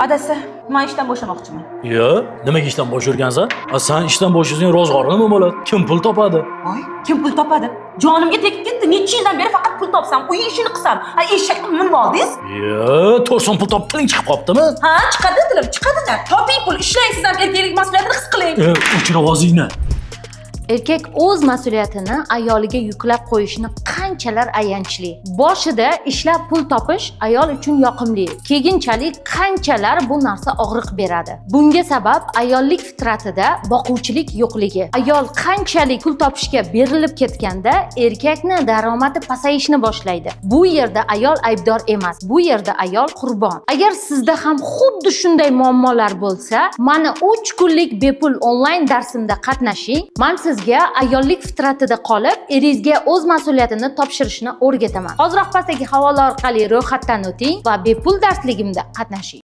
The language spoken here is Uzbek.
Adasi, men ishdan bo'shamoqchiman. Yo, nimaga ishdan bo'sh yurgansan? Sen ishdan bo'shasang ro'zg'oring nima bo'ladi? Kim pul topadi? Voy, kim pul topadi? Jonimga tegib ketdi. Necha yildan beri faqat pul topsam, uy ishini qilsam. Ha, eshakni minib oldingiz? Yo, to'rson pul topib tiling chiqib qoptimi? Ha, chiqadi dilim, chiqadi-da. Toping pul, ishlang, siz ham erkaklik mas'uliyatini his qiling. O'chir ovozingni. Erkak o'z mas'uliyatini ayoliga yuklab qo'yishni qanchalar ayanchli. Boshida ishlab pul topish ayol uchun yoqimli. Keyinchalik qanchalar bu narsa og'riq beradi. Bunga sabab ayollik fitratida boquvchilik yo'qligi. Ayol qanchalik pul topishga berilib ketganda erkakni daromadi pasayishni boshlaydi. Bu yerda ayol aybdor emas. Bu yerda ayol qurbon. Agar sizda ham xuddi shunday muammolar bo'lsa, mana 3 kunlik bepul onlayn darsimda qatnashing. Men sizga ayollik fitratida qolib, eringizga o'z mas'uliyatini topshirishni o'rgataman. Hoziroq pastdagi havola orqali ro'yxatdan o'ting va bepul darsligimda qatnashing.